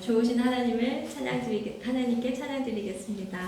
좋으신 하나님께 찬양드리겠습니다.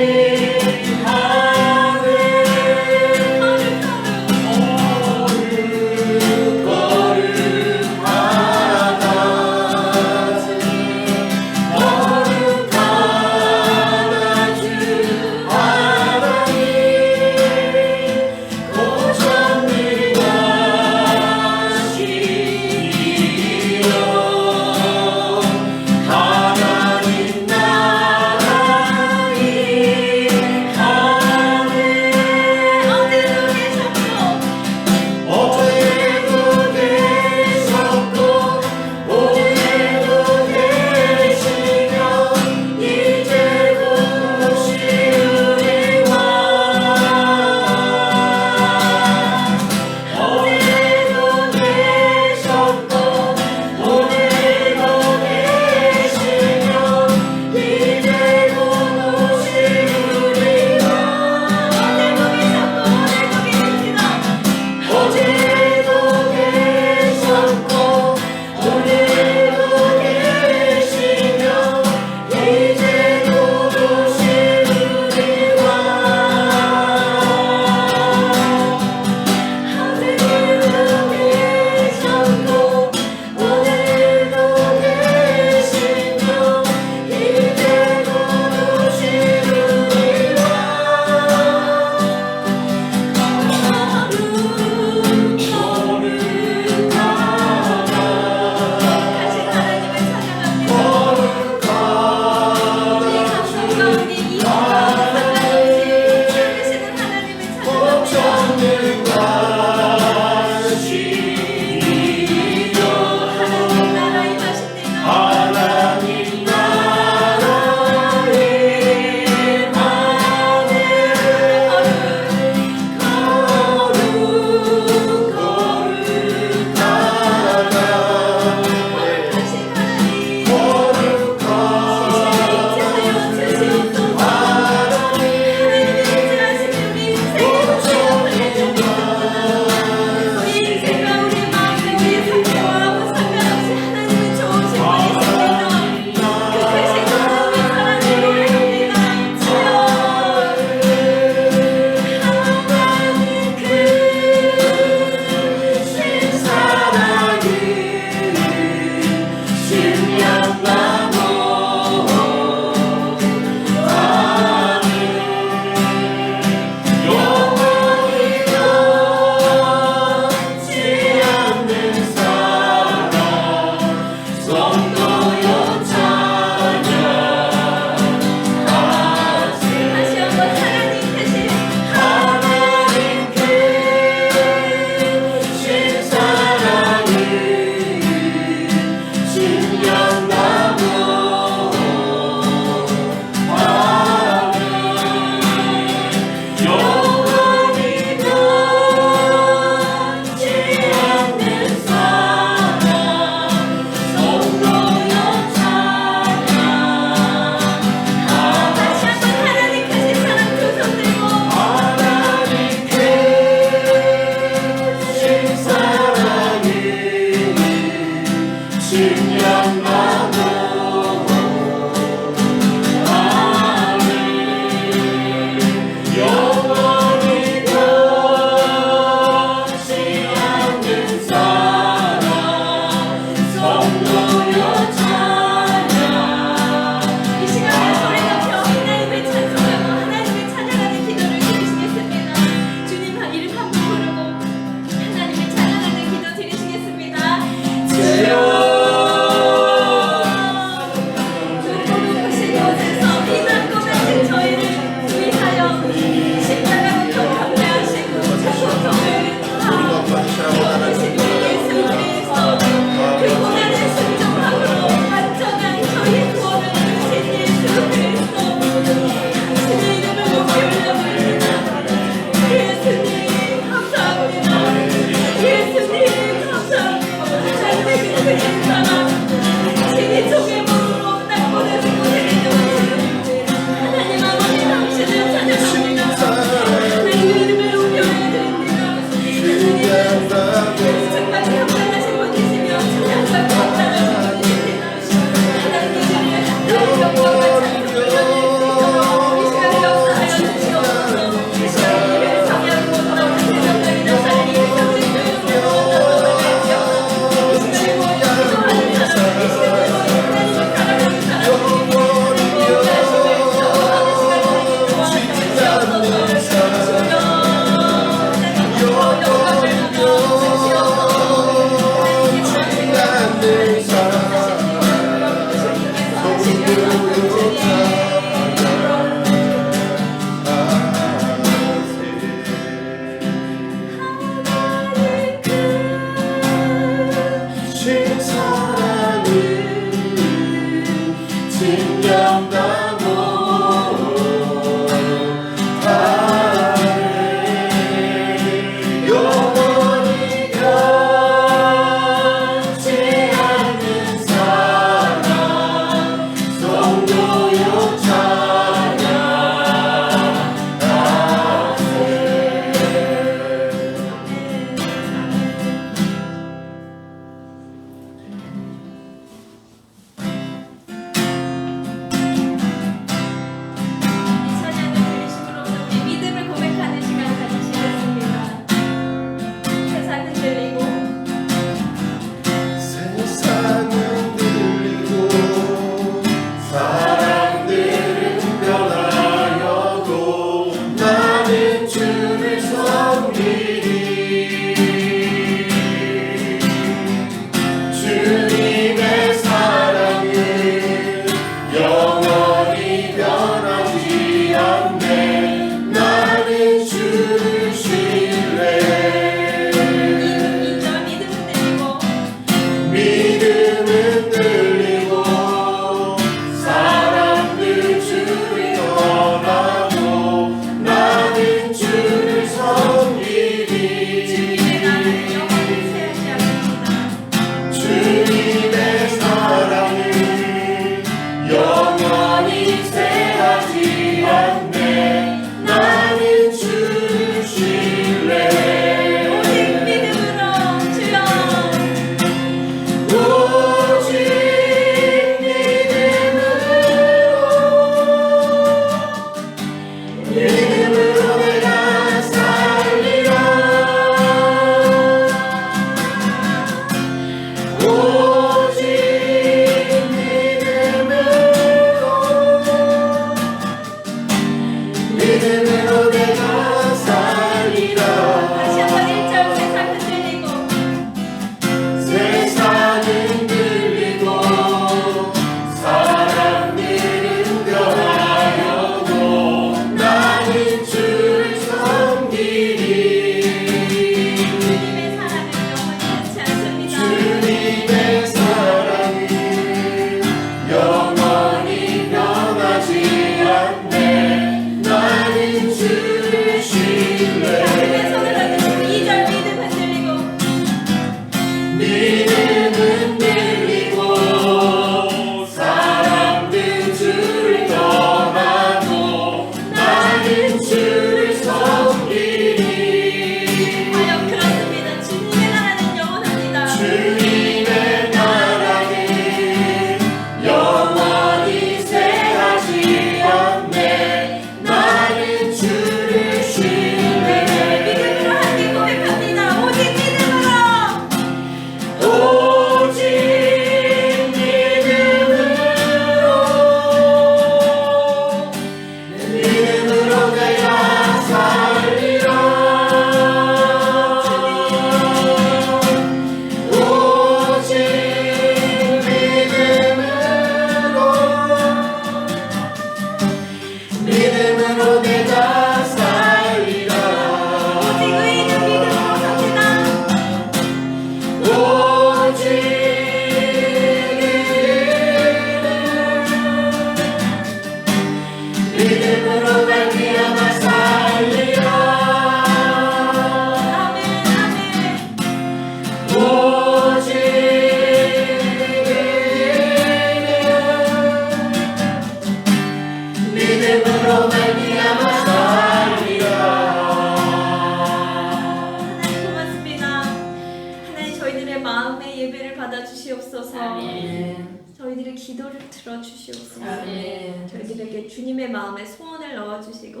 주님의 마음의 예배를 받아 주시옵소서. 아멘. 저희들의 기도를 들어 주시옵소서. 아멘. 저희들에게 주님의 마음에 소원을 넣어 주시고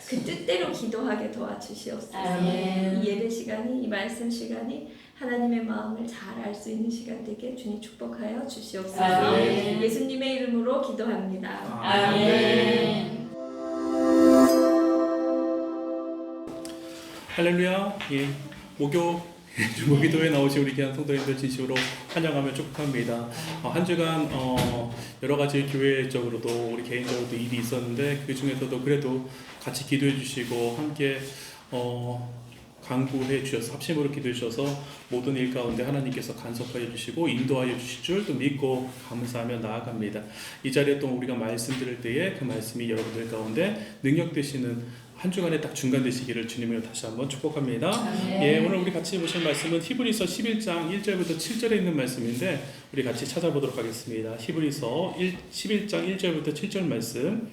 그 뜻대로 기도하게 도와주시옵소서. 아멘. 이 예배 시간이, 이 말씀 시간이 하나님의 마음을 잘 알 수 있는 시간 되게 주님 축복하여 주시옵소서. 아멘. 예수님의 이름으로 기도합니다. 아멘. 할렐루야. 예, 목요 중보기도에 나오신 우리 귀한 성도님들 진심으로 환영하며 축복합니다. 한 주간 여러 가지 교회적으로도 우리 개인적으로도 일이 있었는데 그 중에서도 그래도 같이 기도해 주시고 함께 간구해 주셔서 합심으로 기도해 주셔서 모든 일 가운데 하나님께서 간섭하여 주시고 인도하여 주실 줄 또 믿고 감사하며 나아갑니다. 이 자리에 또 우리가 말씀 들을 때에 그 말씀이 여러분들 가운데 능력 되시는 한 주간에 딱 중간 되시기를 주님으로 다시 한번 축복합니다. 예, 오늘 우리 같이 보실 말씀은 히브리서 11장 1절부터 7절에 있는 말씀인데 우리 같이 찾아보도록 하겠습니다. 히브리서 11장 1절부터 7절 말씀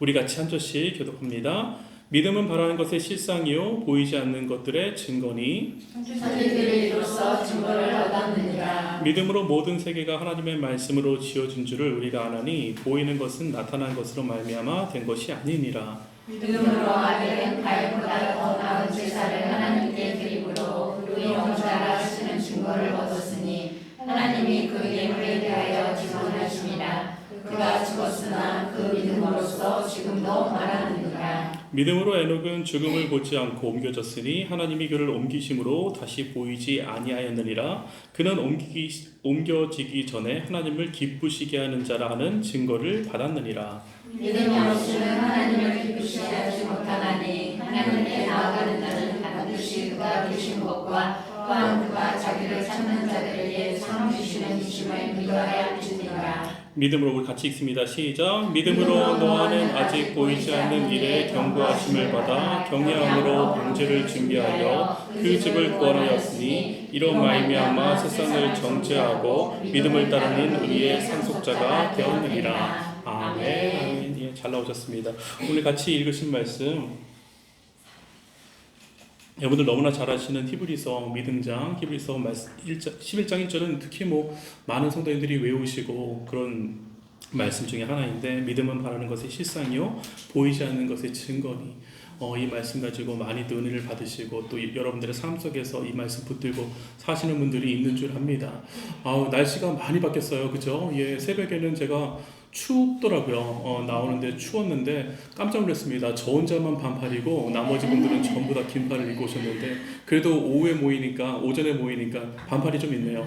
우리 같이 한 절씩 교독합니다. 믿음은 바라는 것의 실상이요 보이지 않는 것들의 증거니 선지들이 이로써 증거를 얻었느니라. 믿음으로 모든 세계가 하나님의 말씀으로 지어진 줄을 우리가 아나니 보이는 것은 나타난 것으로 말미암아 된 것이 아니니라. 믿음으로 아벨은 가인보다 더 나은 제사를 하나님께 드림으로 그의 영자라 하시는 증거를 얻었으니 하나님이 그 예물에 대하여 증언하십니다. 그가 죽었으나 그 믿음으로써 지금도 말하느니라. 믿음으로 에녹은 죽음을 보지 않고 옮겨졌으니 하나님이 그를 옮기심으로 다시 보이지 아니하였느니라. 그는 옮겨지기 전에 하나님을 기쁘시게 하는 자라 하는 증거를 받았느니라. 믿음이 없이는 하나님을 기쁘시게 하지 못하나니 하나님께 나아가는 자는 반드시 그가 계신 것과 또한 그가 자기를 찾는 자들에게 상 주시는 이심을 믿어야 할지니라. 믿음으로 우리 같이 읽습니다. 시작. 믿음으로 노아는 아직 보이지 않는 일에 경고하심을 받아 경외함으로 방주를 준비하여 그 집을 구원하였으니 이로 말미암아 세상을 정죄하고 믿음을 따르는 의의 상속자가 되었느니라. 아멘. 예, 잘 나오셨습니다. 오늘 같이 읽으신 말씀 여러분들 너무나 잘 아시는 히브리서 믿음장 히브리서 11장 1절은 특히 많은 성도님들이 외우시고 그런 말씀 중에 하나인데 믿음은 바라는 것의 실상이요 보이지 않는 것의 증거니 이 말씀 가지고 많이 은혜를 받으시고 또 여러분들의 삶 속에서 이 말씀 붙들고 사시는 분들이 있는 줄 압니다. 날씨가 많이 바뀌었어요. 그죠? 예, 새벽에는 제가 춥더라고요. 나오는데 추웠는데 깜짝 놀랐습니다. 저 혼자만 반팔이고 나머지 분들은 전부 다 긴팔을 입고 오셨는데 그래도 오전에 모이니까 반팔이 좀 있네요.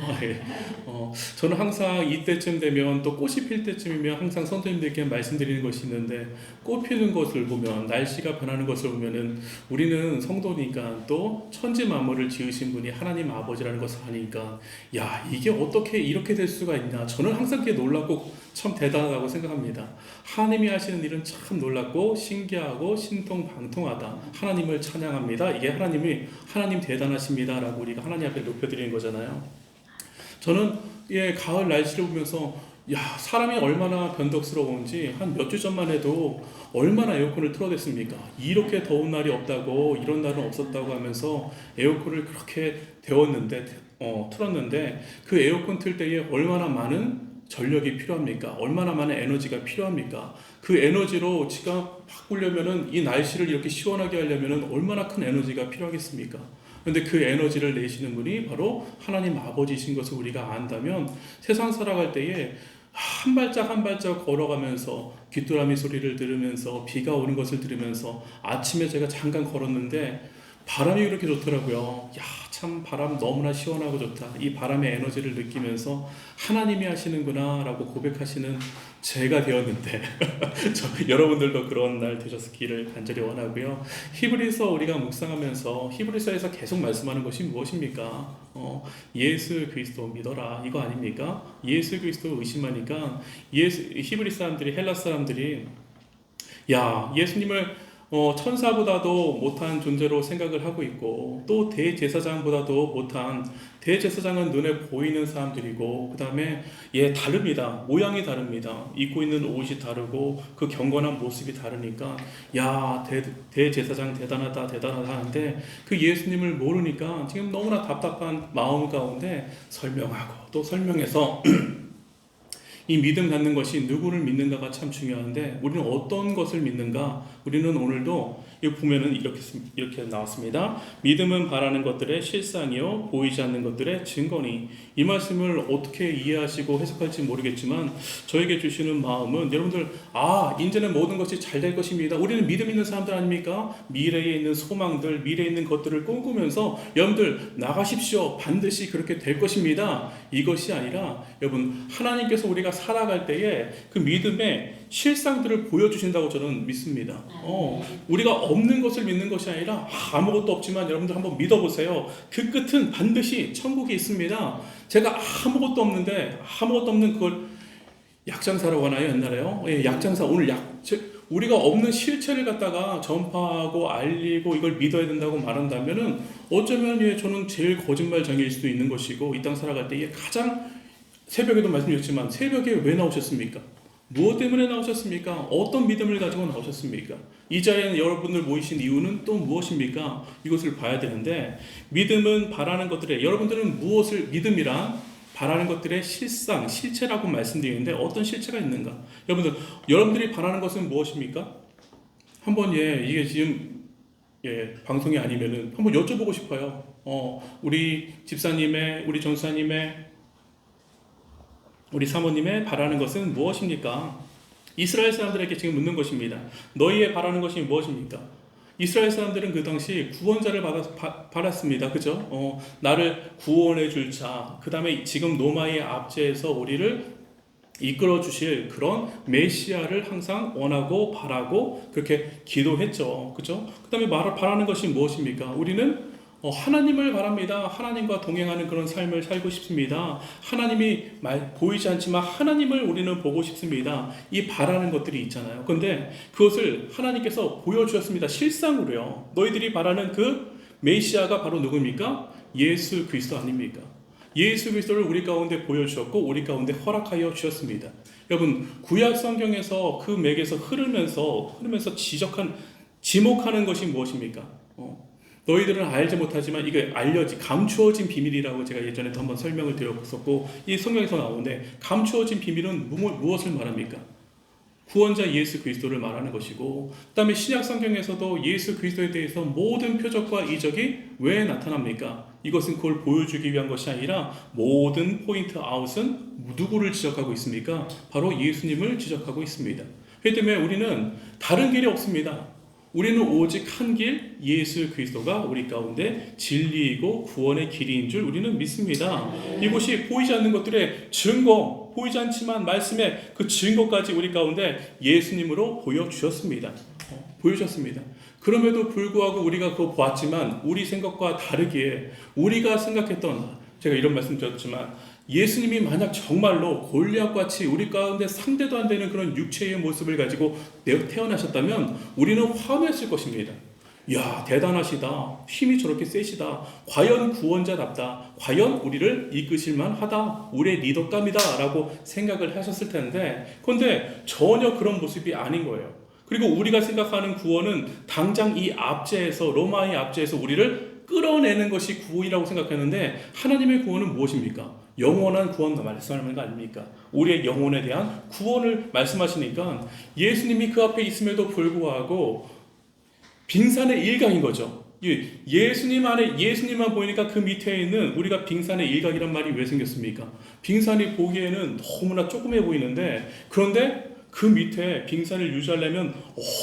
저는 항상 이때쯤 되면 또 꽃이 필 때쯤이면 항상 선생님들께 말씀드리는 것이 있는데 꽃 피는 것을 보면 날씨가 변하는 것을 보면은 우리는 성도니까 또 천지 만물을 지으신 분이 하나님 아버지라는 것을 아니까 야 이게 어떻게 이렇게 될 수가 있나 저는 항상 그게 놀랍고 참 대단하다고 생각합니다. 하나님이 하시는 일은 참 놀랍고 신기하고 신통방통하다. 하나님을 찬양합니다. 이게 하나님 대단하십니다 라고 우리가 하나님 앞에 높여드리는 거잖아요. 저는 가을 날씨를 보면서 사람이 얼마나 변덕스러운지 한 몇 주 전만 해도 얼마나 에어컨을 틀어댔습니까? 이렇게 더운 날이 없다고 이런 날은 없었다고 하면서 에어컨을 그렇게 틀었는데 그 에어컨 틀 때에 얼마나 많은 전력이 필요합니까? 얼마나 많은 에너지가 필요합니까? 그 에너지로 지가 바꾸려면은 이 날씨를 이렇게 시원하게 하려면은 얼마나 큰 에너지가 필요하겠습니까? 그런데 그 에너지를 내시는 분이 바로 하나님 아버지이신 것을 우리가 안다면 세상 살아갈 때에 한 발짝 한 발짝 걸어가면서 귀뚜라미 소리를 들으면서 비가 오는 것을 들으면서 아침에 제가 잠깐 걸었는데 바람이 그렇게 좋더라고요. 참 바람 너무나 시원하고 좋다. 이 바람의 에너지를 느끼면서 하나님이 하시는구나 라고 고백하시는 제가 되었는데 여러분들도 그런 날 되셨기를 간절히 원하고요. 히브리서 우리가 묵상하면서 히브리서에서 계속 말씀하는 것이 무엇입니까? 예수 그리스도 믿어라 이거 아닙니까? 예수 그리스도 의심하니까 히브리 사람들이 헬라 사람들이 예수님을 천사보다도 못한 존재로 생각을 하고 있고 또 대제사장보다도 못한 대제사장은 눈에 보이는 사람들이고 그 다음에 다릅니다. 모양이 다릅니다. 입고 있는 옷이 다르고 그 경건한 모습이 다르니까 야 대제사장 대단하다 하는데 그 예수님을 모르니까 지금 너무나 답답한 마음 가운데 설명하고 또 설명해서 이 믿음 갖는 것이 누구를 믿는가가 참 중요한데 우리는 어떤 것을 믿는가? 우리는 오늘도 여기 보면은 이렇게 나왔습니다. 믿음은 바라는 것들의 실상이요 보이지 않는 것들의 증거니. 이 말씀을 어떻게 이해하시고 해석할지 모르겠지만 저에게 주시는 마음은 여러분들 이제는 모든 것이 잘 될 것입니다. 우리는 믿음 있는 사람들 아닙니까? 미래에 있는 소망들, 미래에 있는 것들을 꿈꾸면서 여러분들 나가십시오. 반드시 그렇게 될 것입니다. 이것이 아니라 여러분 하나님께서 우리가 살아갈 때에 그 믿음의 실상들을 보여주신다고 저는 믿습니다. 우리가 없는 것을 믿는 것이 아니라 아무것도 없지만 여러분들 한번 믿어보세요. 그 끝은 반드시 천국이 있습니다. 제가 아무것도 없는 그걸 약장사라고 하나요? 옛날에요? 약장사. 오늘 우리가 없는 실체를 갖다가 전파하고 알리고 이걸 믿어야 된다고 말한다면은 어쩌면 저는 제일 거짓말쟁이일 수도 있는 것이고 이 땅 살아갈 때 가장 새벽에도 말씀드렸지만 새벽에 왜 나오셨습니까? 무엇 때문에 나오셨습니까? 어떤 믿음을 가지고 나오셨습니까? 이 자리에 여러분들 모이신 이유는 또 무엇입니까? 이것을 봐야 되는데 믿음은 바라는 것들에 여러분들은 무엇을 믿음이란 바라는 것들의 실상, 실체라고 말씀드리는데 어떤 실체가 있는가? 여러분들이 바라는 것은 무엇입니까? 한번 이게 지금 방송이 아니면은 한번 여쭤보고 싶어요. 우리 집사님의, 우리 전사님의, 우리 사모님의 바라는 것은 무엇입니까? 이스라엘 사람들에게 지금 묻는 것입니다. 너희의 바라는 것이 무엇입니까? 이스라엘 사람들은 그 당시 구원자를 받았습니다. 그죠? 나를 구원해 줄 자, 그 다음에 지금 노마의 압제에서 우리를 이끌어 주실 그런 메시아를 항상 원하고 바라고 그렇게 기도했죠. 그죠? 그 다음에 바라는 것이 무엇입니까? 우리는 하나님을 바랍니다. 하나님과 동행하는 그런 삶을 살고 싶습니다. 하나님이 보이지 않지만 하나님을 우리는 보고 싶습니다. 이 바라는 것들이 있잖아요. 그런데 그것을 하나님께서 보여주셨습니다. 실상으로요. 너희들이 바라는 그 메시아가 바로 누굽니까? 예수 그리스도 아닙니까? 예수 그리스도를 우리 가운데 보여주셨고 우리 가운데 허락하여 주셨습니다. 여러분 구약 성경에서 그 맥에서 흐르면서 지목하는 것이 무엇입니까? 너희들은 알지 못하지만 이게 감추어진 비밀이라고 제가 예전에도 한번 설명을 드렸었고 이 성경에서 나오는데 감추어진 비밀은 무엇을 말합니까? 구원자 예수 그리스도를 말하는 것이고 그 다음에 신약 성경에서도 예수 그리스도에 대해서 모든 표적과 이적이 왜 나타납니까? 이것은 그걸 보여주기 위한 것이 아니라 모든 포인트 아웃은 누구를 지적하고 있습니까? 바로 예수님을 지적하고 있습니다. 그렇기 때문에 우리는 다른 길이 없습니다. 우리는 오직 한 길 예수 그리스도가 우리 가운데 진리이고 구원의 길인 줄 우리는 믿습니다. 이것이 보이지 않는 것들의 증거, 보이지 않지만 말씀의 그 증거까지 우리 가운데 예수님으로 보여주셨습니다. 그럼에도 불구하고 우리가 그거 보았지만 우리 생각과 다르게 우리가 생각했던 제가 이런 말씀 드렸지만 예수님이 만약 정말로 골리앗같이 우리 가운데 상대도 안 되는 그런 육체의 모습을 가지고 태어나셨다면 우리는 환호했을 것입니다. 야 대단하시다. 힘이 저렇게 세시다. 과연 구원자답다. 과연 우리를 이끄실만 하다. 우리의 리더감이다 라고 생각을 하셨을 텐데 그런데 전혀 그런 모습이 아닌 거예요. 그리고 우리가 생각하는 구원은 당장 이 압제에서 로마의 압제에서 우리를 끌어내는 것이 구원이라고 생각하는데 하나님의 구원은 무엇입니까? 영원한 구원 말씀하는 거 아닙니까? 우리의 영혼에 대한 구원을 말씀하시니까 예수님이 그 앞에 있음에도 불구하고 빙산의 일각인 거죠. 예수님만 보이니까 그 밑에 있는 우리가 빙산의 일각이란 말이 왜 생겼습니까? 빙산이 보기에는 너무나 조그매 보이는데 그런데 그 밑에 빙산을 유지하려면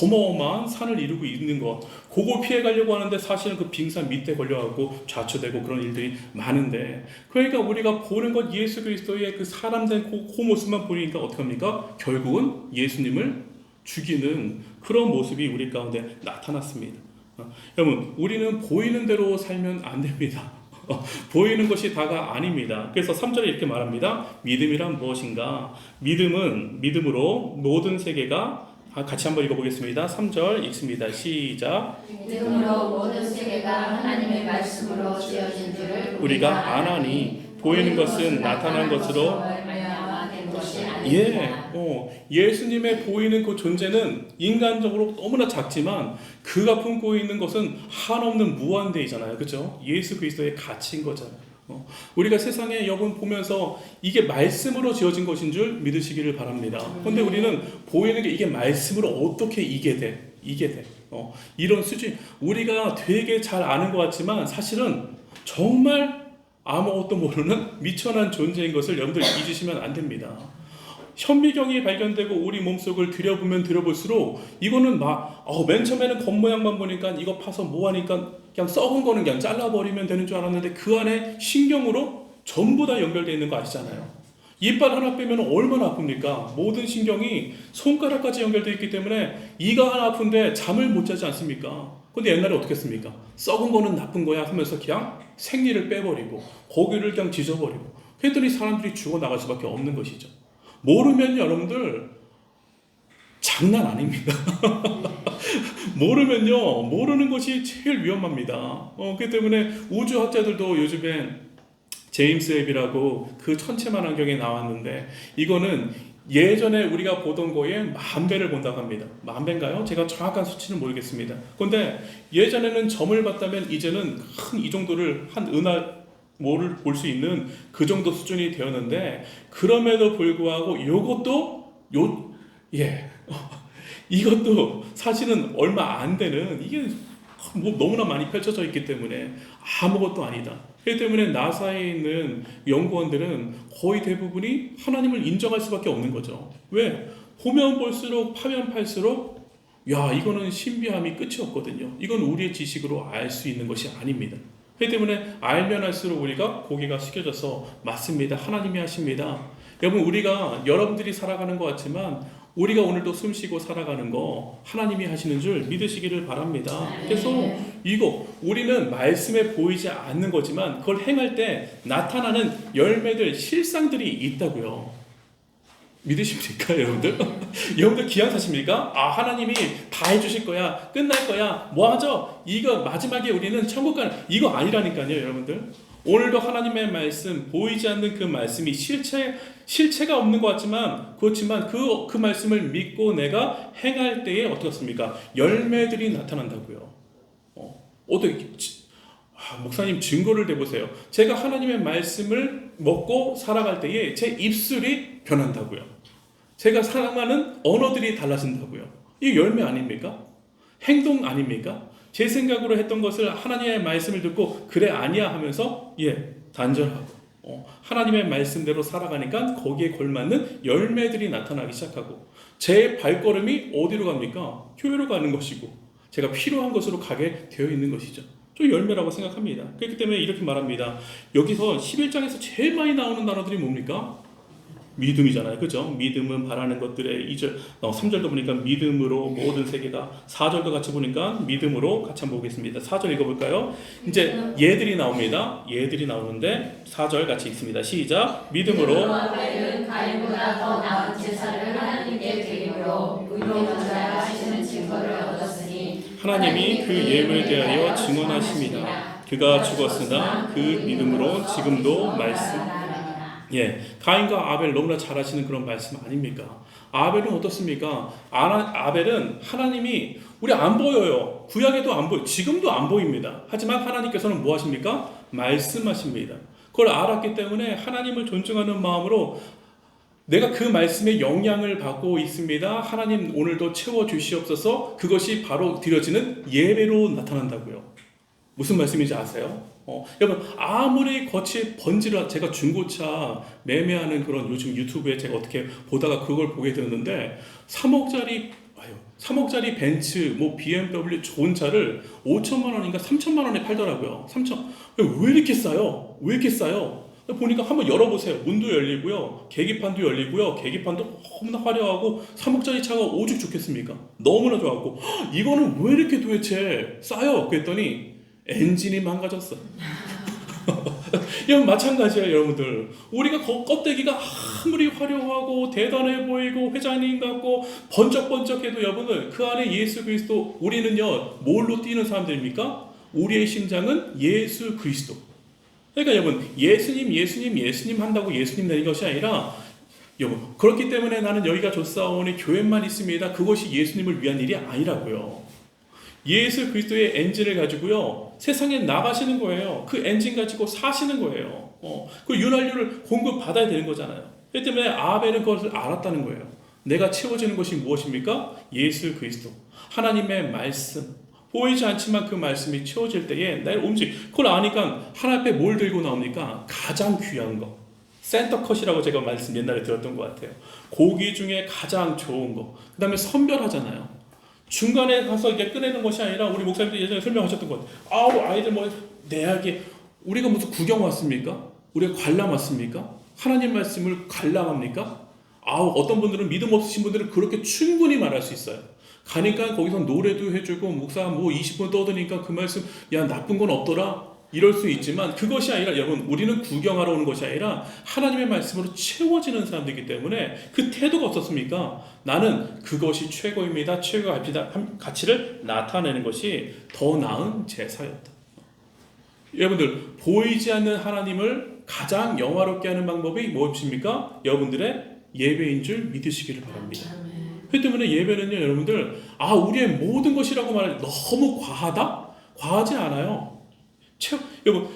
어마어마한 산을 이루고 있는 것 그걸 피해가려고 하는데 사실은 그 빙산 밑에 걸려가고 좌초되고 그런 일들이 많은데 그러니까 우리가 보는 것 예수 그리스도의 그 사람된 그 모습만 보니까 어떻게 합니까? 결국은 예수님을 죽이는 그런 모습이 우리 가운데 나타났습니다. 여러분 우리는 보이는 대로 살면 안 됩니다. 보이는 것이 다가 아닙니다. 그래서 3절에 이렇게 말합니다. 믿음이란 무엇인가? 믿음으로 모든 세계가 같이 한번 읽어보겠습니다. 3절 읽습니다. 시작. 믿음으로 모든 세계가 하나님의 말씀으로 지어진 줄을 우리가 아나니 보이는 것은 나타난 것으로 말미암아 된 것이 예, 아닙니다. 예수님의 보이는 그 존재는 인간적으로 너무나 작지만 그가 품고 있는 것은 한없는 무한대이잖아요. 그렇죠? 예수 그리스도의 가치인 거잖아요. 우리가 세상에 여러분 보면서 이게 말씀으로 지어진 것인 줄 믿으시기를 바랍니다. 그런데 우리는 보이는 게 이게 말씀으로 어떻게 이게 돼? 이런 수준 우리가 되게 잘 아는 것 같지만 사실은 정말 아무것도 모르는 미천한 존재인 것을 여러분들 잊으시면 안 됩니다. 현미경이 발견되고 우리 몸속을 들여보면 들여볼수록 이거는 맨 처음에는 겉모양만 보니까 이거 파서 뭐하니까 그냥 썩은 거는 그냥 잘라버리면 되는 줄 알았는데 그 안에 신경으로 전부 다 연결되어 있는 거 아시잖아요. 이빨 하나 빼면 얼마나 아픕니까? 모든 신경이 손가락까지 연결되어 있기 때문에 이가 하나 아픈데 잠을 못 자지 않습니까? 근데 옛날에 어떻게 했습니까? 썩은 거는 나쁜 거야 하면서 그냥 생리를 빼버리고 고기를 그냥 지져버리고 그랬더니 사람들이 죽어나갈 수밖에 없는 것이죠. 모르면 여러분들 장난 아닙니다. 모르면요 모르는 것이 제일 위험합니다. 그렇기 때문에 우주학자들도 요즘에 제임스 웹이라고 그 천체만 환경에 나왔는데 이거는 예전에 우리가 보던 거에 10,000배를 본다고 합니다. 10,000배인가요? 제가 정확한 수치는 모르겠습니다. 그런데 예전에는 점을 봤다면 이제는 큰 이 정도를 한 은하 뭐를 볼 수 있는 그 정도 수준이 되었는데 그럼에도 불구하고 이것도 사실은 얼마 안 되는 이게 뭐 너무나 많이 펼쳐져 있기 때문에 아무것도 아니다. 그렇기 때문에 나사에 있는 연구원들은 거의 대부분이 하나님을 인정할 수밖에 없는 거죠. 왜? 보면 볼수록 파면 팔수록 이거는 신비함이 끝이 없거든요. 이건 우리의 지식으로 알 수 있는 것이 아닙니다. 그렇기 때문에 알면 할수록 우리가 고개가 숙여져서 맞습니다. 하나님이 하십니다. 여러분 우리가 여러분들이 살아가는 것 같지만 우리가 오늘도 숨쉬고 살아가는 거 하나님이 하시는 줄 믿으시기를 바랍니다. 그래서 우리는 말씀에 보이지 않는 거지만 그걸 행할 때 나타나는 열매들 실상들이 있다고요. 믿으십니까 여러분들? 여러분들 기양 사십니까? 하나님이 다 해주실 거야 끝날 거야 뭐하죠? 이거 마지막에 우리는 천국 가는 이거 아니라니까요 여러분들. 오늘도 하나님의 말씀 보이지 않는 그 말씀이 실체가 없는 것 같지만 그렇지만 그 말씀을 믿고 내가 행할 때에 어떻습니까? 열매들이 나타난다고요. 어떻게 목사님 증거를 대보세요. 제가 하나님의 말씀을 먹고 살아갈 때에 제 입술이 변한다고요. 제가 사랑하는 언어들이 달라진다고요. 이게 열매 아닙니까? 행동 아닙니까? 제 생각으로 했던 것을 하나님의 말씀을 듣고 그래 아니야 하면서 단절하고 하나님의 말씀대로 살아가니까 거기에 걸맞는 열매들이 나타나기 시작하고 제 발걸음이 어디로 갑니까? 교회로 가는 것이고 제가 필요한 것으로 가게 되어 있는 것이죠. 좀 열매라고 생각합니다. 그렇기 때문에 이렇게 말합니다. 여기서 11장에서 제일 많이 나오는 단어들이 뭡니까? 믿음이잖아요. 그죠? 믿음은 바라는 것들의 2절, 3절도 보니까 믿음으로 모든 세계가 4절도 같이 보니까 믿음으로 같이 한번 보겠습니다. 4절 읽어볼까요? 이제 얘들이 나옵니다. 얘들이 나오는데 4절 같이 읽습니다. 시작. 믿음으로 아벨은 가인보다 더 나은 제사를 하나님께 드림으로 의로운자라 하시는 증거를 얻었으니 하나님이 그 예물에 대하여 증언하십니다. 그가 죽었으나 그 믿음으로 지금도 가인과 아벨 너무나 잘 아시는 그런 말씀 아닙니까? 아벨은 어떻습니까? 아벨은 하나님이 우리 안 보여요. 구약에도 안 보여요. 지금도 안 보입니다. 하지만 하나님께서는 뭐 하십니까? 말씀하십니다. 그걸 알았기 때문에 하나님을 존중하는 마음으로 내가 그 말씀의 영향을 받고 있습니다. 하나님 오늘도 채워주시옵소서. 그것이 바로 드려지는 예배로 나타난다고요. 무슨 말씀인지 아세요? 여러분 아무리 겉이 번지라 제가 중고차 매매하는 그런 요즘 유튜브에 제가 어떻게 보다가 그걸 보게 되었는데 3억짜리 벤츠 뭐 BMW 좋은 차를 5천만 원인가 3천만 원에 팔더라고요. 왜 이렇게 싸요? 왜 이렇게 싸요? 보니까 한번 열어보세요. 문도 열리고요. 계기판도 열리고요. 계기판도 너무나 화려하고 3억짜리 차가 오죽 좋겠습니까? 너무나 좋았고 이거는 왜 이렇게 도대체 싸요? 그랬더니 엔진이 망가졌어. 여러분 마찬가지예요, 여러분들. 우리가 껍데기가 아무리 화려하고 대단해 보이고 회장님 같고 번쩍번쩍해도 여러분들 그 안에 예수 그리스도 우리는요 뭘로 뛰는 사람들입니까? 우리의 심장은 예수 그리스도. 그러니까 여러분 예수님 한다고 예수님 되는 것이 아니라 여러분 그렇기 때문에 나는 여기가 좋사오니 교회만 있습니다. 그것이 예수님을 위한 일이 아니라고요. 예수 그리스도의 엔진을 가지고요 세상에 나가시는 거예요. 그 엔진 가지고 사시는 거예요. 그 윤활유를 공급 받아야 되는 거잖아요. 그렇기 때문에 아벨은 그것을 알았다는 거예요. 내가 채워지는 것이 무엇입니까? 예수 그리스도 하나님의 말씀. 보이지 않지만 그 말씀이 채워질 때에 날 그걸 아니까 하나 앞에 뭘 들고 나옵니까? 가장 귀한 거 센터컷이라고 제가 말씀 옛날에 들었던 것 같아요. 고기 중에 가장 좋은 거. 그 다음에 선별하잖아요. 중간에 가서 이게 꺼내는 것이 아니라 우리 목사님도 예전에 설명하셨던 것 같아요. 아우 아이들 뭐 내야기 우리가 무슨 구경 왔습니까? 우리가 관람 왔습니까? 하나님 말씀을 관람합니까? 아우 어떤 분들은 믿음 없으신 분들은 그렇게 충분히 말할 수 있어요. 가니까 거기서 노래도 해주고 목사 뭐 20분 떠드니까 그 말씀 야 나쁜 건 없더라 이럴 수 있지만 그것이 아니라 여러분 우리는 구경하러 오는 것이 아니라 하나님의 말씀으로 채워지는 사람들이기 때문에 그 태도가 어떻습니까? 나는 그것이 최고입니다. 최고의 가치를 나타내는 것이 더 나은 제사였다. 여러분들 보이지 않는 하나님을 가장 영화롭게 하는 방법이 무엇입니까? 여러분들의 예배인 줄 믿으시기를 바랍니다. 그 때문에 예배는요 여러분들 우리의 모든 것이라고 말하면 너무 과하다? 과하지 않아요. 여러분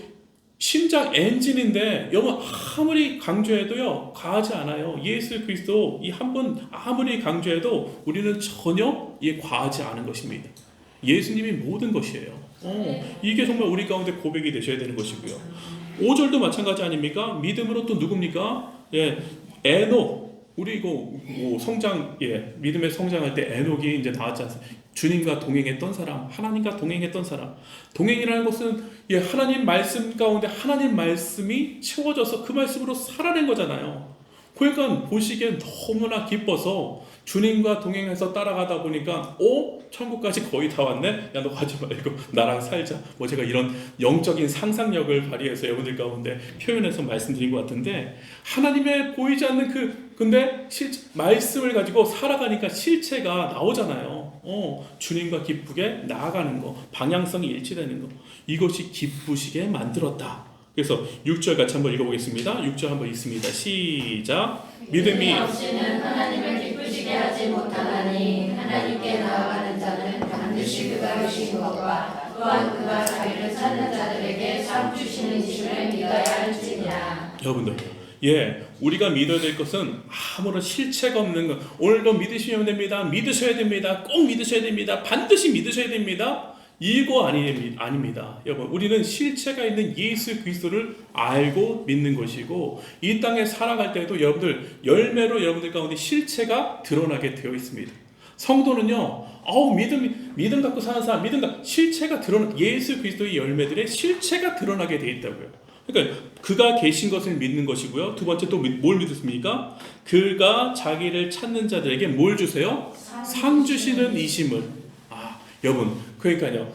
심장 엔진인데 여러분 아무리 강조해도요 과하지 않아요. 예수 그리스도 이 한 분 아무리 강조해도 우리는 전혀 과하지 않은 것입니다. 예수님이 모든 것이에요. 이게 정말 우리 가운데 고백이 되셔야 되는 것이고요. 5절도 마찬가지 아닙니까? 믿음으로 또 누굽니까? 에녹 우리 이거 성장 믿음의 성장할 때 에녹이 이제 나왔지 않습니까? 주님과 동행했던 사람, 하나님과 동행했던 사람. 동행이라는 것은 하나님 말씀 가운데 하나님 말씀이 채워져서 그 말씀으로 살아낸 거잖아요. 그러니까 보시기에 너무나 기뻐서 주님과 동행해서 따라가다 보니까 천국까지 거의 다 왔네? 야 너 가지 말고 나랑 살자. 뭐 제가 이런 영적인 상상력을 발휘해서 여러분들 가운데 표현해서 말씀드린 것 같은데 하나님의 보이지 않는 근데 말씀을 가지고 살아가니까 실체가 나오잖아요. 주님과 기쁘게 나아가는 거, 방향성이 일치되는 거, 이것이 기쁘시게 만들었다. 그래서 6절 같이 한번 읽어보겠습니다. 6절 한번 읽습니다. 시작. 믿음이 없이는 하나님을 기쁘시게 하지 못하나니 하나님께 나아가는 자는 반드시 그가 주신 것과 또한 그가 자기를 찾는 자들에게 상 주시는 이심을 믿어야 할지니라. 여러분들 우리가 믿어야 될 것은 아무런 실체가 없는 것. 오늘도 믿으시면 됩니다. 믿으셔야 됩니다. 꼭 믿으셔야 됩니다. 반드시 믿으셔야 됩니다. 이거 아닙니다. 여러분 우리는 실체가 있는 예수 그리스도를 알고 믿는 것이고 이 땅에 살아갈 때에도 여러분들 열매로 여러분들 가운데 실체가 드러나게 되어 있습니다. 성도는요 믿음 갖고 사는 사람 실체가 예수 그리스도의 열매들의 실체가 드러나게 되어 있다고요. 그러니까 그가 계신 것을 믿는 것이고요. 두 번째 또 뭘 믿습니까? 그가 자기를 찾는 자들에게 뭘 주세요? 상 주시는 이심을. 여러분 그러니까요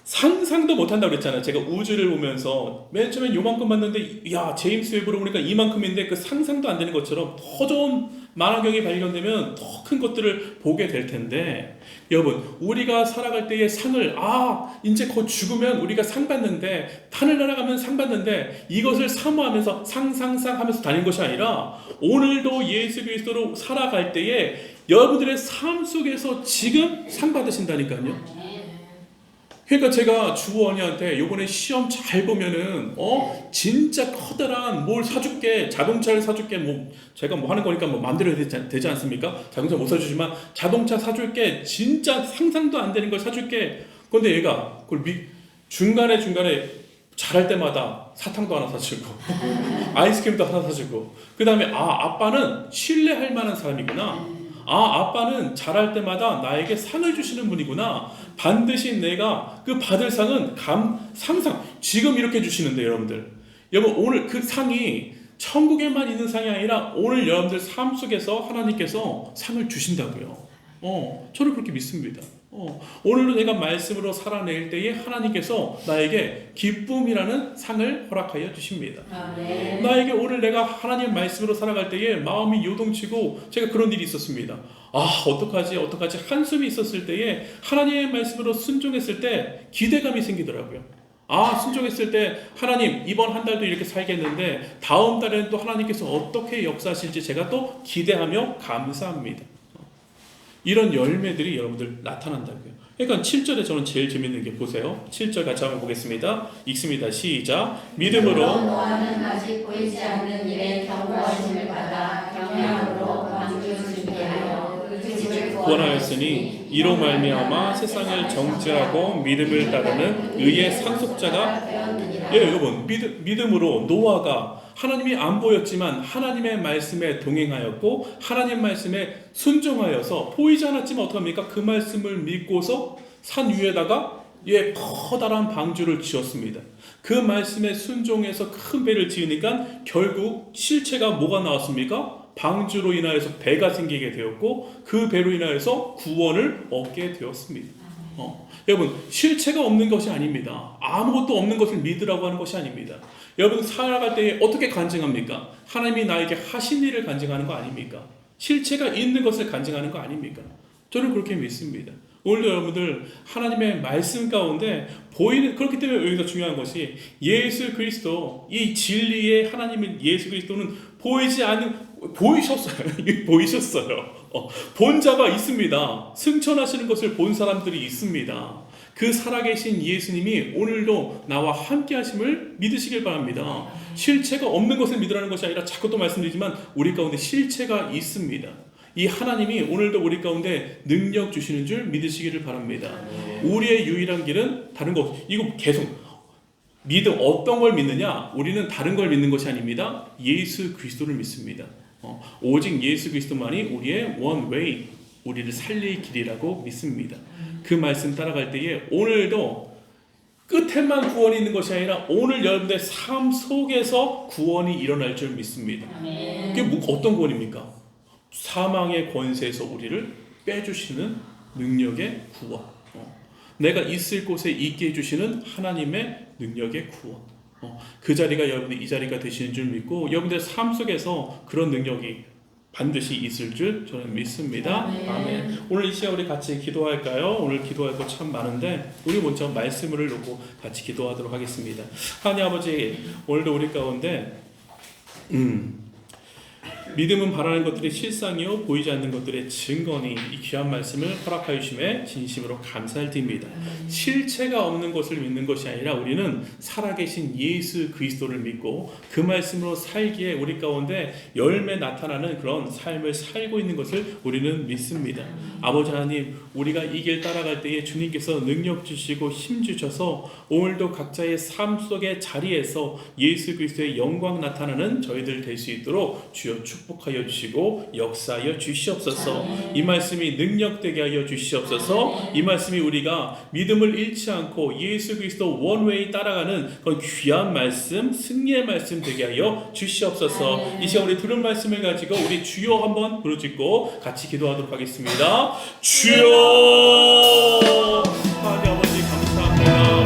상상도 못한다고 그랬잖아요. 제가 우주를 보면서 맨 처음엔 요만큼 봤는데 제임스 웹으로 보니까 이만큼인데 그 상상도 안 되는 것처럼 더 좋은 만화경이 발견되면 더 큰 것들을 보게 될 텐데 여러분 우리가 살아갈 때의 상을 이제 곧 죽으면 우리가 상 받는데 하늘 날아가면 상 받는데 이것을 사모하면서 상상상 하면서 다니는 것이 아니라 오늘도 예수 그리스도로 살아갈 때에 여러분들의 삶 속에서 지금 상 받으신다니까요. 그러니까 제가 주원이한테 요번에 시험 잘 보면은 진짜 커다란 뭘 사줄게, 자동차를 사줄게, 뭐 제가 뭐 하는 거니까 뭐 마음대로 되지 않습니까? 자동차 못 사주지만 자동차 사줄게, 진짜 상상도 안 되는 걸 사줄게. 근데 얘가 그걸 중간에 잘할 때마다 사탕도 하나 사주고 아이스크림도 하나 사주고 그 다음에 아빠는 신뢰할 만한 사람이구나. 아빠는 잘할 때마다 나에게 상을 주시는 분이구나. 반드시 내가 그 받을 상은 상상 지금 이렇게 주시는데 여러분 오늘 그 상이 천국에만 있는 상이 아니라 오늘 여러분들 삶 속에서 하나님께서 상을 주신다고요. 저는 그렇게 믿습니다. 오늘도 내가 말씀으로 살아낼 때에 하나님께서 나에게 기쁨이라는 상을 허락하여 주십니다. 아멘. 나에게 오늘 내가 하나님 말씀으로 살아갈 때에 마음이 요동치고 제가 그런 일이 있었습니다. 어떡하지 한숨이 있었을 때에 하나님의 말씀으로 순종했을 때 기대감이 생기더라고요. 순종했을 때 하나님 이번 한 달도 이렇게 살겠는데 다음 달에는 또 하나님께서 어떻게 역사하실지 제가 또 기대하며 감사합니다. 이런 열매들이 여러분들 나타난다고요. 그러니까 7절에 저는 제일 재밌는 게 보세요. 7절 같이 한번 보겠습니다. 읽습니다. 시작. 믿음으로 노아는 아직 보이지 않는 일에 경고하심을 받아 경외함으로 방주를 준비하여 그 집을 구원하였으니 이로 말미암아 세상을 정죄하고 믿음을 따르는 의의 상속자가 되었느니라. 여러분 믿음으로 노아가 하나님이 안 보였지만 하나님의 말씀에 동행하였고 하나님 말씀에 순종하여서 보이지 않았지만 어떡합니까? 그 말씀을 믿고서 산 위에다가 커다란 방주를 지었습니다. 그 말씀에 순종해서 큰 배를 지으니까 결국 실체가 뭐가 나왔습니까? 방주로 인하여서 배가 생기게 되었고 그 배로 인하여서 구원을 얻게 되었습니다. 여러분 실체가 없는 것이 아닙니다. 아무것도 없는 것을 믿으라고 하는 것이 아닙니다. 여러분 살아갈 때에 어떻게 간증합니까? 하나님이 나에게 하신 일을 간증하는 거 아닙니까? 실체가 있는 것을 간증하는 거 아닙니까? 저는 그렇게 믿습니다. 오늘도 여러분들 하나님의 말씀 가운데 보이는, 그렇기 때문에 여기서 중요한 것이 예수 그리스도, 이 진리의 하나님의 예수 그리스도는 보이지 않는, 보이셨어요. 본 자가 있습니다. 승천하시는 것을 본 사람들이 있습니다. 그 살아계신 예수님이 오늘도 나와 함께 하심을 믿으시길 바랍니다. 실체가 없는 것을 믿으라는 것이 아니라 자꾸 또 말씀드리지만 우리 가운데 실체가 있습니다. 이 하나님이 오늘도 우리 가운데 능력 주시는 줄 믿으시기를 바랍니다. 우리의 유일한 길은 다른 것, 이거 계속 믿음, 어떤 걸 믿느냐? 우리는 다른 걸 믿는 것이 아닙니다. 예수 그리스도를 믿습니다. 오직 예수 그리스도만이 우리의 one way, 우리를 살릴 길이라고 믿습니다. 그 말씀 따라갈 때에 오늘도 끝에만 구원이 있는 것이 아니라 오늘 여러분들의 삶 속에서 구원이 일어날 줄 믿습니다. 그게 어떤 구원입니까? 사망의 권세에서 우리를 빼주시는 능력의 구원. 내가 있을 곳에 있게 해주시는 하나님의 능력의 구원. 그 자리가 여러분의 이 자리가 되시는 줄 믿고 여러분들의 삶 속에서 그런 능력이 반드시 있을 줄 저는 믿습니다. 아멘. 오늘 이 시간 우리 같이 기도할까요? 오늘 기도할 거 참 많은데 우리 먼저 말씀을 놓고 같이 기도하도록 하겠습니다. 하나님 아버지, 오늘도 우리 가운데 믿음은 바라는 것들의 실상이요 보이지 않는 것들의 증거니 이 귀한 말씀을 허락하여 주심에 진심으로 감사를 드립니다. 실체가 없는 것을 믿는 것이 아니라 우리는 살아계신 예수 그리스도를 믿고 그 말씀으로 살기에 우리 가운데 열매 나타나는 그런 삶을 살고 있는 것을 우리는 믿습니다. 아버지 하나님, 우리가 이 길 따라갈 때에 주님께서 능력 주시고 힘 주셔서 오늘도 각자의 삶 속의 자리에서 예수 그리스도의 영광 나타나는 저희들 될 수 있도록 주여 축복하여 주시고 역사하여 주시옵소서. 이 말씀이 능력되게 하여 주시옵소서. 이 말씀이 우리가 믿음을 잃지 않고 예수 그리스도 원웨이 따라가는 그런 귀한 말씀, 승리의 말씀 되게 하여 주시옵소서. 이 시간 우리 들은 말씀을 가지고 우리 주여 한번 부르짖고 같이 기도하도록 하겠습니다. 주여! 하나님 아버지 감사합니다.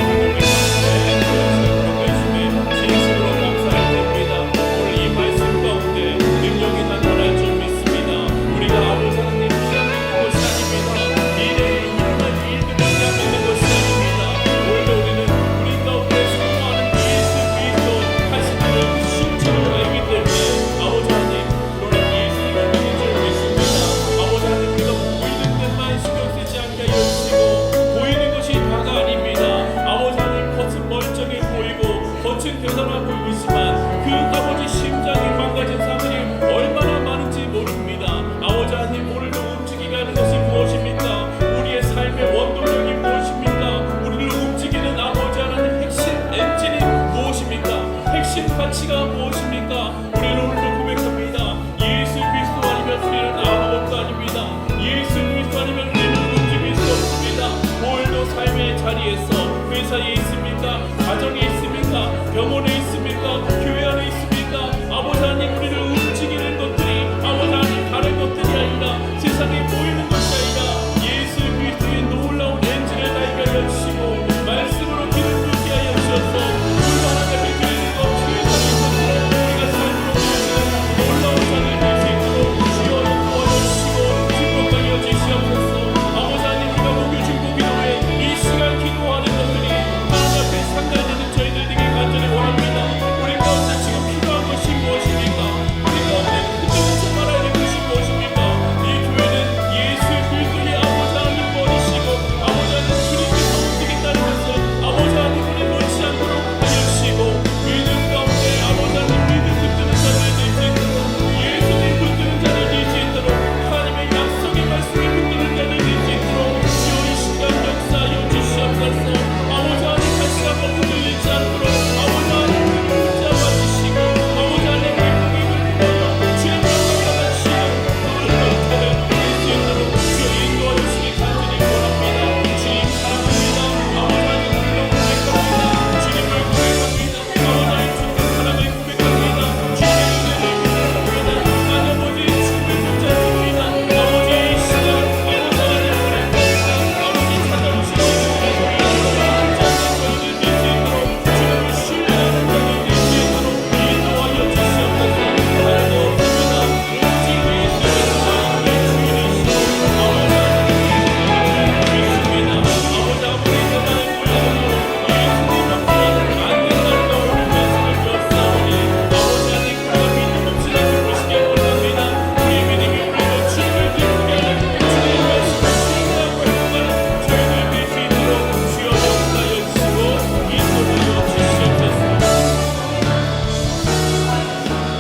가치가 무엇입니까? 우리는 오늘도 고백합니다. 예수 그리스도 아니면 우리는 아무것도 아닙니다. 예수 그리스도 아니면 우리는 움직일 수 없습니다. 오늘도 삶의 자리에서 회사에 있습니까? 가정에 있습니까? 병원에 있습니까? 교회 안에 있습니까? 아버지 하나님, 우리를 움직이는 것들이 아버지 하나님 다른 것들이 아니라 세상에 보이는 것이 아니라 예수 그리스도의 놀라운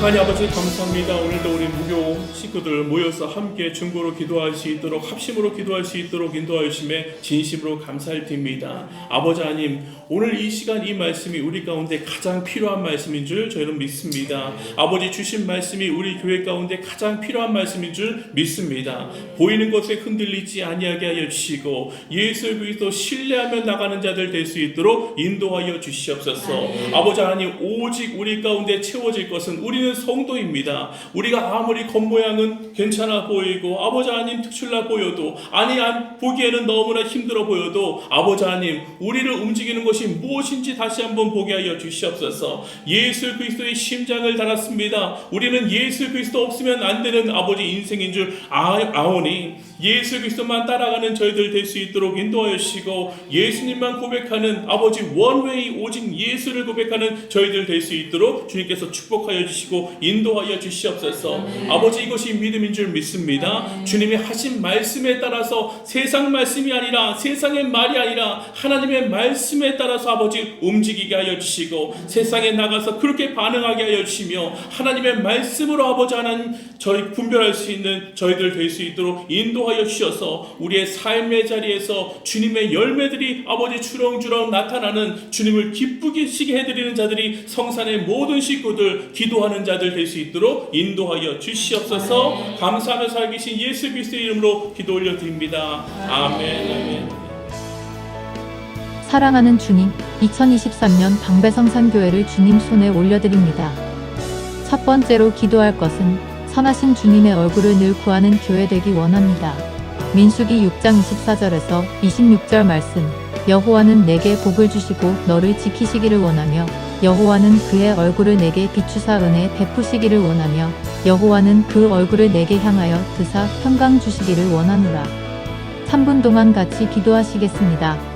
하나님 아버지 감사합니다. 오늘도 우리 무교 식구들 모여서 함께 중보로 기도할 수 있도록 합심으로 기도할 수 있도록 인도하심에 진심으로 감사를 드립니다. 아버지 하나님, 오늘 이 시간 이 말씀이 우리 가운데 가장 필요한 말씀인 줄 저희는 믿습니다. 아버지 주신 말씀이 우리 교회 가운데 가장 필요한 말씀인 줄 믿습니다. 보이는 것에 흔들리지 아니하게 하여 주시고 예수 그리스도 신뢰하며 나가는 자들 될 수 있도록 인도하여 주시옵소서. 아버지 하나님, 오직 우리 가운데 채워질 것은 우리는 성도입니다. 우리가 아무리 겉모양은 괜찮아 보이고 아버지 하나님 특출나 보여도 보기에는 너무나 힘들어 보여도 아버지 하나님, 우리를 움직이는 것이 무엇인지 다시 한번 보게 하여 주시옵소서. 예수 그리스도의 심장을 달았습니다. 우리는 예수 그리스도 없으면 안 되는 아버지 인생인 줄 아오니 예수 그리스도만 따라가는 저희들 될 수 있도록 인도하여 주시고 예수님만 고백하는 아버지 원웨이 오직 예수를 고백하는 저희들 될 수 있도록 주님께서 축복하여 주시고 인도하여 주시옵소서. 아버지, 이것이 믿음인 줄 믿습니다. 주님의 하신 말씀에 따라서 세상 말씀이 아니라 세상의 말이 아니라 하나님의 말씀에 따라서 아버지 움직이게 하여 주시고 세상에 나가서 그렇게 반응하게 하여 주시며 하나님의 말씀으로 아버지 하나님 저희 분별할 수 있는 저희들 될 수 있도록 인도하여 주셔서 우리의 삶의 자리에서 주님의 열매들이 아버지 주렁주렁 나타나는 주님을 기쁘게 시게 해드리는 자들이 성산의 모든 식구들 기도하는 자들 될 수 있도록 인도하여 주시옵소서. 감사하며 살아계신 예수 그리스도의 이름으로 기도 올려드립니다. 아멘. 사랑하는 주님, 2023년 방배성산교회를 주님 손에 올려드립니다. 첫 번째로 기도할 것은 선하신 주님의 얼굴을 늘 구하는 교회 되기 원합니다. 민수기 6장 24절에서 26절 말씀, 여호와는 내게 복을 주시고 너를 지키시기를 원하며 여호와는 그의 얼굴을 내게 비추사 은혜 베푸시기를 원하며 여호와는 그 얼굴을 내게 향하여 드사 평강 주시기를 원하노라. 3분 동안 같이 기도하시겠습니다.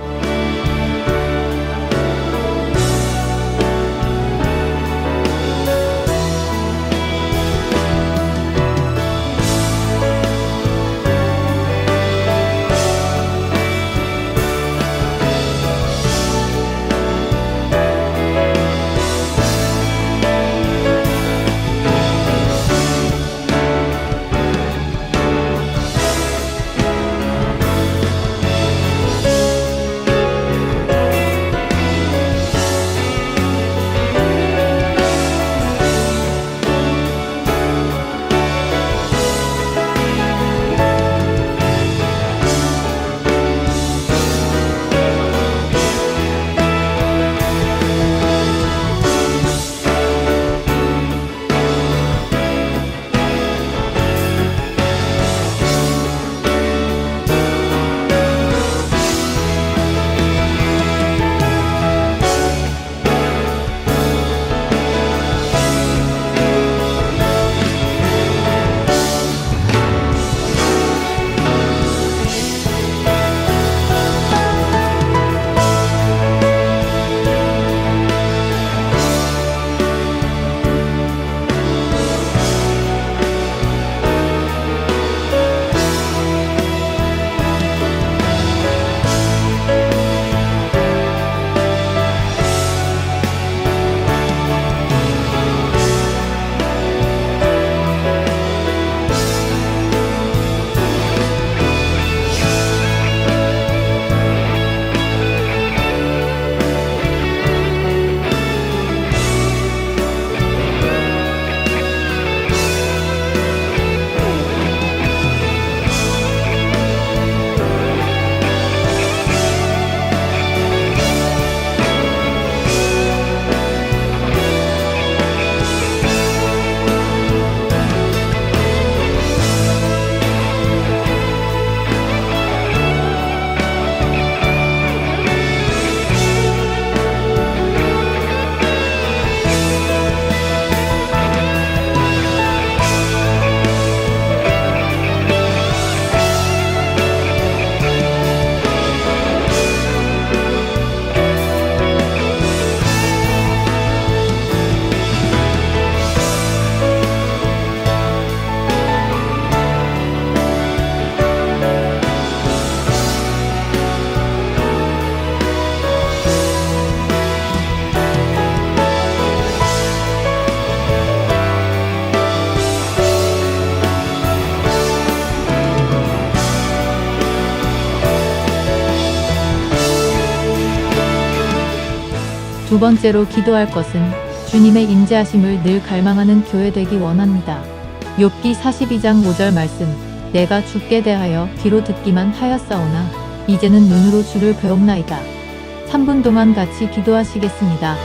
두 번째로 기도할 것은 주님의 임재하심을 늘 갈망하는 교회 되기 원합니다. 욥기 42장 5절 말씀. 내가 주께 대하여 귀로 듣기만 하였사오나 이제는 눈으로 주를 배웁나이다. 3분 동안 같이 기도하시겠습니다.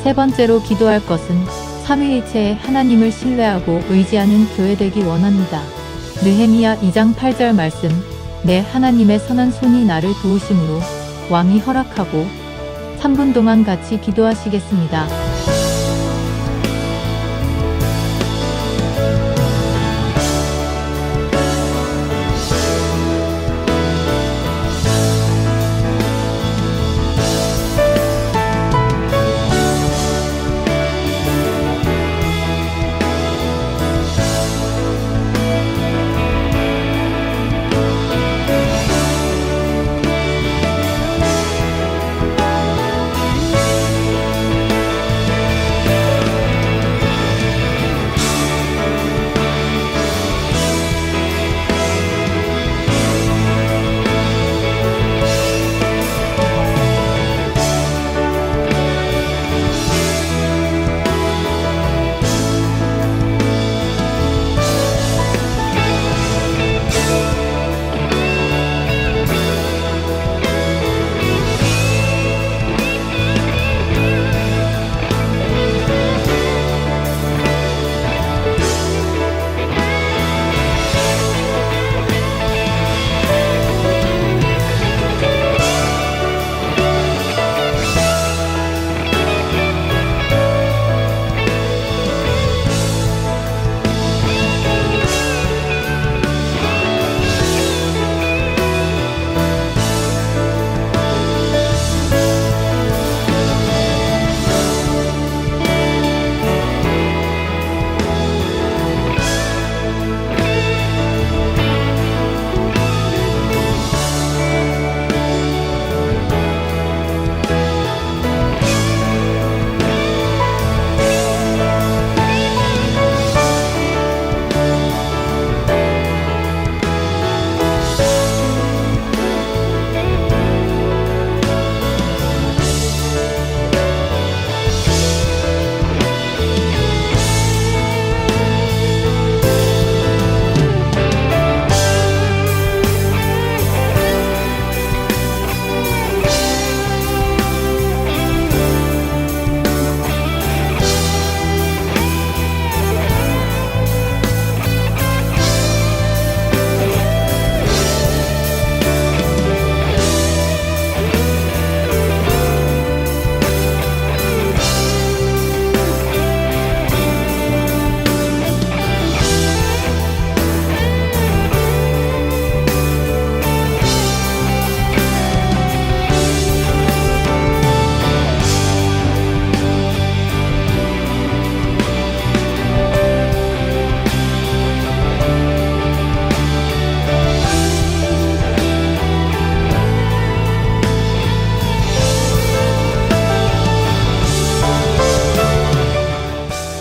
세 번째로 기도할 것은 삼위일체의 하나님을 신뢰하고 의지하는 교회 되기 원합니다. 느헤미야 2장 8절 말씀. 내 하나님의 선한 손이 나를 도우심으로 왕이 허락하고. 3분 동안 같이 기도하시겠습니다.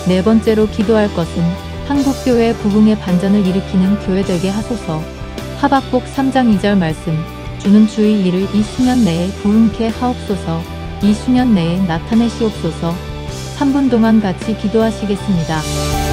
네 번째로 기도할 것은 한국교회 부흥의 반전을 일으키는 교회 되게 하소서. 하박국 3장 2절 말씀. 주는 주의 일을 이 수년 내에 부흥케 하옵소서. 이 수년 내에 나타내시옵소서. 3분 동안 같이 기도하시겠습니다.